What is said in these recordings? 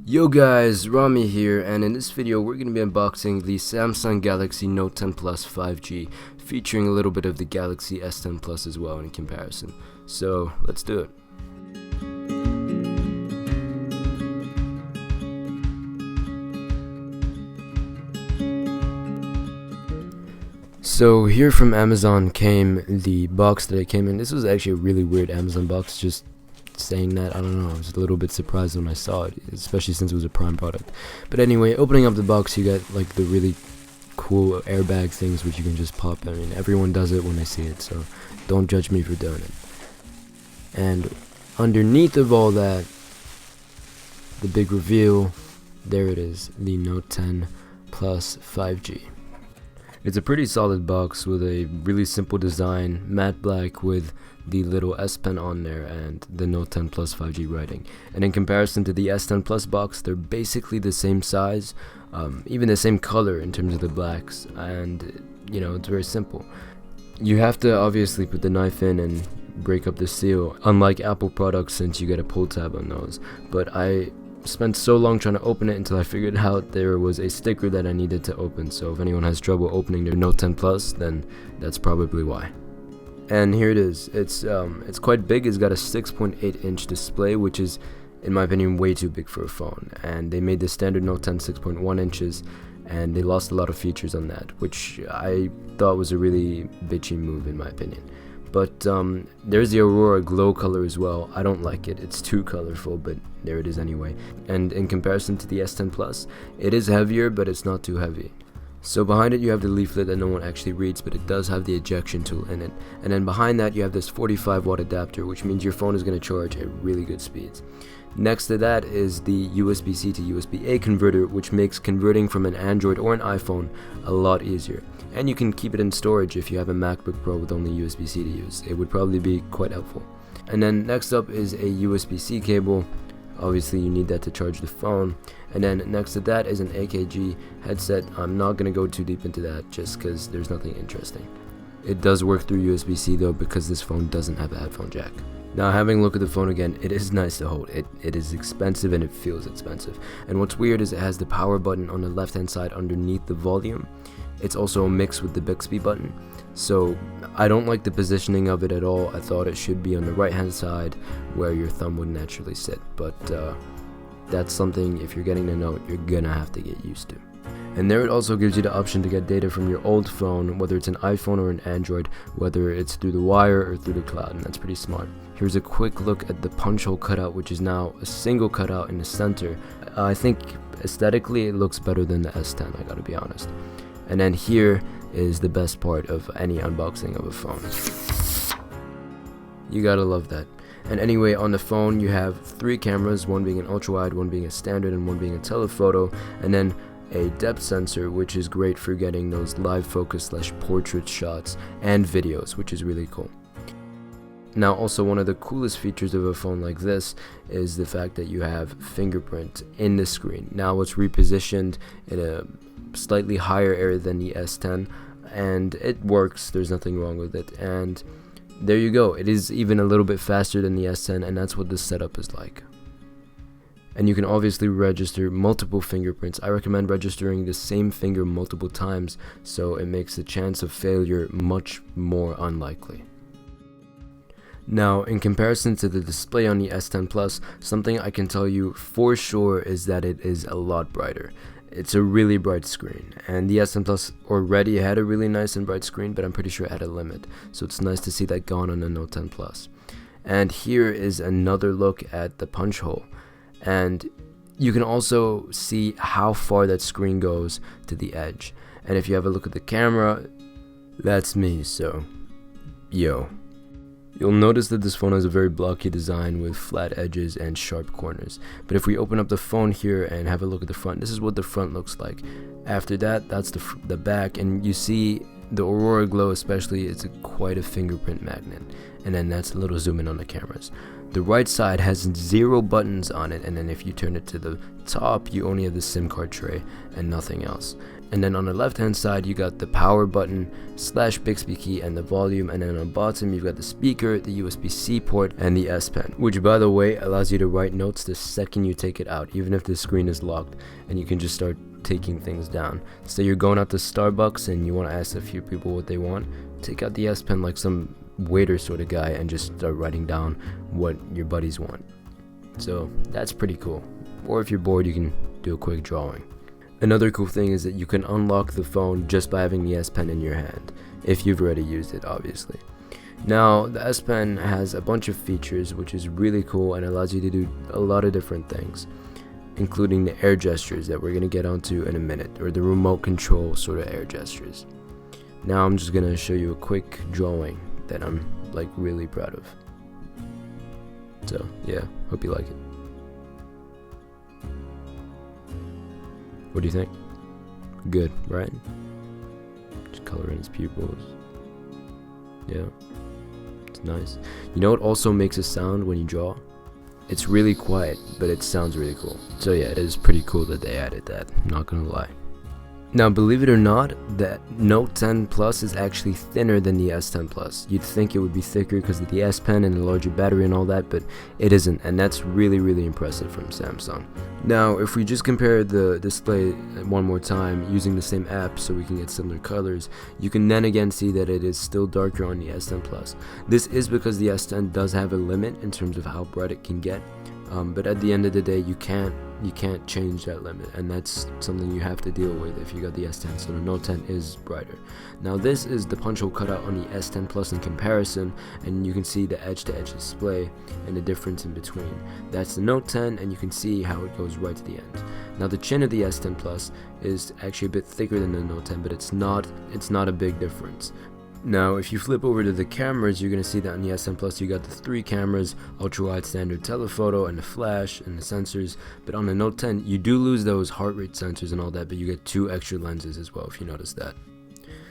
Yo guys, Rami here, and in this video we're going to be unboxing the Samsung Galaxy Note 10 Plus 5G, featuring a little bit of the Galaxy S10 Plus as well in comparison. So let's do it. So here from Amazon came the box that it came in. This was actually a really weird Amazon box, just saying that. I don't know, I was a little bit surprised when I saw it, especially since it was a Prime product. But anyway, opening up the box, you get like the really cool airbag things which you can just pop. I mean, everyone does it when they see it, so don't judge me for doing it. And underneath of all that, the big reveal, there it is, the Note 10 Plus 5G. It's a pretty solid box with a really simple design, matte black with the little S Pen on there and the Note 10 Plus 5G writing. And in comparison to the S10 Plus box, they're basically the same size, even the same color in terms of the blacks, and you know, it's very simple. You have to obviously put the knife in and break up the seal, unlike Apple products since you get a pull tab on those. But I spent so long trying to open it until I figured out there was a sticker that I needed to open. So if anyone has trouble opening their Note 10 Plus, then that's probably why. And here it is. It's quite big. It's got a 6.8 inch display, which is, in my opinion, way too big for a phone. And they made the standard Note 10 6.1 inches, and they lost a lot of features on that, which I thought was a really bitchy move in my opinion. But there's the Aurora Glow color as well. I don't like it. It's too colorful, but there it is anyway. And in comparison to the S10 Plus, it is heavier, but it's not too heavy. So behind it you have the leaflet that no one actually reads, but it does have the ejection tool in it. And then behind that you have this 45 watt adapter, which means your phone is going to charge at really good speeds. Next to that is the USB-C to USB-A converter, which makes converting from an Android or an iPhone a lot easier. And you can keep it in storage if you have a MacBook Pro with only USB-C to use. It would probably be quite helpful. And then next up is a USB-C cable. Obviously you need that to charge the phone. And then next to that is an AKG headset. I'm not going to go too deep into that just because there's nothing interesting. It does work through USB-C though, because this phone doesn't have a headphone jack. Now, having a look at the phone again, it is nice to hold. It is expensive and it feels expensive. And what's weird is it has the power button on the left hand side underneath the volume. It's also a mix with the Bixby button. So I don't like the positioning of it at all. I thought it should be on the right hand side where your thumb would naturally sit. But that's something, if you're getting the Note, you're gonna have to get used to. And there it also gives you the option to get data from your old phone, whether it's an iPhone or an Android, whether it's through the wire or through the cloud, and that's pretty smart. Here's a quick look at the punch hole cutout, which is now a single cutout in the center. I think aesthetically it looks better than the S10, I gotta be honest. And then here is the best part of any unboxing of a phone. You gotta love that. And anyway, on the phone you have 3 cameras, one being an ultra wide, one being a standard, and one being a telephoto, and then a depth sensor, which is great for getting those live focus / portrait shots and videos, which is really cool. Now also, one of the coolest features of a phone like this is the fact that you have fingerprint in the screen. Now it's repositioned in a slightly higher area than the S10, and it works. There's nothing wrong with it, and there you go. It is even a little bit faster than the S10, and that's what this setup is like. And you can obviously register multiple fingerprints. I recommend registering the same finger multiple times, so it makes the chance of failure much more unlikely. Now, in comparison to the display on the S10 Plus, something I can tell you for sure is that it is a lot brighter. It's a really bright screen, and the S10 Plus already had a really nice and bright screen, but I'm pretty sure it had a limit, so it's nice to see that gone on the Note 10 Plus. And here is another look at the punch hole, and you can also see how far that screen goes to the edge. And if you have a look at the camera, that's me, so yo. You'll notice that this phone has a very blocky design with flat edges and sharp corners. But if we open up the phone here and have a look at the front, this is what the front looks like. After that, that's the back, and you see the Aurora Glow especially, it's quite a fingerprint magnet. And then that's a little zoom in on the cameras. The right side has 0 buttons on it, and then if you turn it to the top, you only have the SIM card tray and nothing else. And then on the left hand side, you got the power button / Bixby key and the volume, and then on the bottom you've got the speaker, the USB-C port, and the S Pen, which by the way allows you to write notes the second you take it out, even if the screen is locked, and you can just start taking things down. So you're going out to Starbucks and you want to ask a few people what they want, take out the S Pen like some waiter sort of guy and just start writing down what your buddies want. So that's pretty cool. Or if you're bored, you can do a quick drawing. Another cool thing is that you can unlock the phone just by having the S Pen in your hand, if you've already used it, obviously. Now, the S Pen has a bunch of features, which is really cool and allows you to do a lot of different things, including the air gestures that we're going to get onto in a minute, or the remote control sort of air gestures. Now I'm just going to show you a quick drawing that I'm like really proud of. So yeah, hope you like it. What do you think? Good, right? Just color in his pupils. Yeah, it's nice. You know what also makes a sound when you draw? It's really quiet, but it sounds really cool. So yeah, it is pretty cool that they added that, I'm not gonna lie. Now, believe it or not, the Note 10 Plus is actually thinner than the S10 Plus. You'd think it would be thicker because of the S Pen and the larger battery and all that, but it isn't, and that's really, really impressive from Samsung. Now, if we just compare the display one more time using the same app so we can get similar colors, you can then again see that it is still darker on the S10 Plus. This is because the S10 does have a limit in terms of how bright it can get, but at the end of the day, you can't change that limit, and that's something you have to deal with if you got the S10. So the Note 10 is brighter. Now this is the punch hole cutout on the S10 Plus in comparison, and you can see the edge-to-edge display and the difference in between. That's the Note 10, and you can see how it goes right to the end. Now the chin of the S10 Plus is actually a bit thicker than the Note 10, but it's not a big difference. Now, if you flip over to the cameras, you're going to see that on the S10 Plus you got the 3 cameras, ultra-wide standard telephoto, and the flash, and the sensors. But on the Note 10, you do lose those heart rate sensors and all that, but you get 2 extra lenses as well, if you notice that.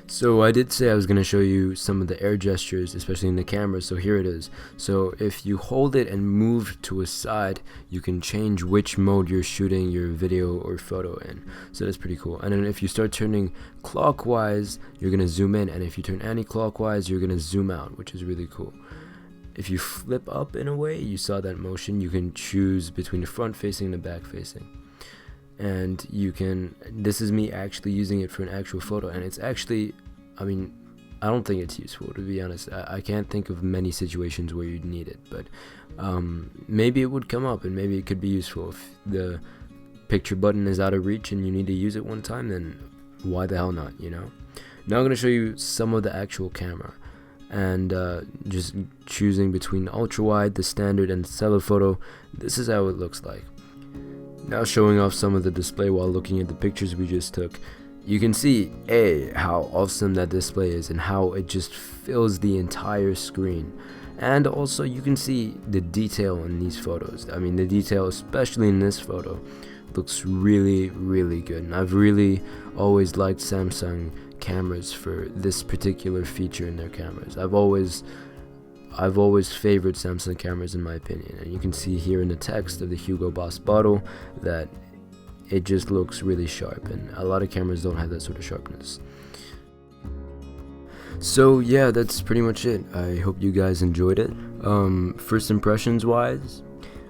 So I did say I was going to show you some of the air gestures, especially in the camera, so here it is. So if you hold it and move to a side, you can change which mode you're shooting your video or photo in. So that's pretty cool. And then if you start turning clockwise, you're going to zoom in, and if you turn anti-clockwise, you're going to zoom out, which is really cool. If you flip up in a way, you saw that motion, you can choose between the front facing and the back facing. And you can, this is me actually using it for an actual photo, and it's actually, I mean, I don't think it's useful, to be honest. I can't think of many situations where you'd need it, but maybe it would come up, and maybe it could be useful. If the picture button is out of reach and you need to use it one time, then why the hell not, you know? Now I'm going to show you some of the actual camera, and just choosing between the ultra wide, the standard, and the telephoto. This is how it looks like. Now showing off some of the display while looking at the pictures we just took, you can see how awesome that display is and how it just fills the entire screen. And also you can see the detail in these photos. I mean, the detail, especially in this photo, looks really, really good. And I've really always liked Samsung cameras for this particular feature in their cameras. I've always favored Samsung cameras in my opinion, and you can see here in the text of the Hugo Boss bottle that it just looks really sharp, and a lot of cameras don't have that sort of sharpness. So yeah, that's pretty much it. I hope you guys enjoyed it. First impressions wise,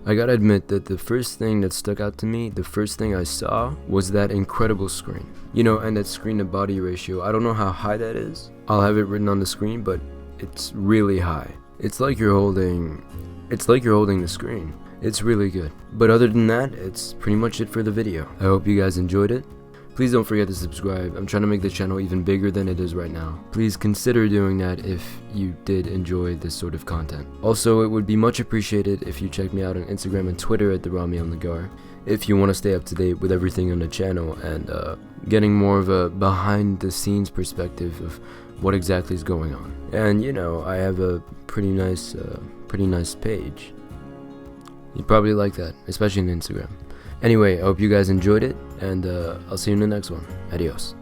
I gotta admit that the first thing that stuck out to me, the first thing I saw, was that incredible screen. You know, and that screen to body ratio. I don't know how high that is. I'll have it written on the screen, but it's really high. It's like you're holding the screen. It's really good. But other than that, it's pretty much it for the video. I hope you guys enjoyed it. Please don't forget to subscribe. I'm trying to make the channel even bigger than it is right now. Please consider doing that if you did enjoy this sort of content. Also, it would be much appreciated if you check me out on Instagram and Twitter at TheRamielNagar, if you want to stay up to date with everything on the channel and getting more of a behind the scenes perspective of what exactly is going on. And you know, I have a pretty nice page. You'd probably like that, especially on Instagram. Anyway, I hope you guys enjoyed it, and I'll see you in the next one. Adios.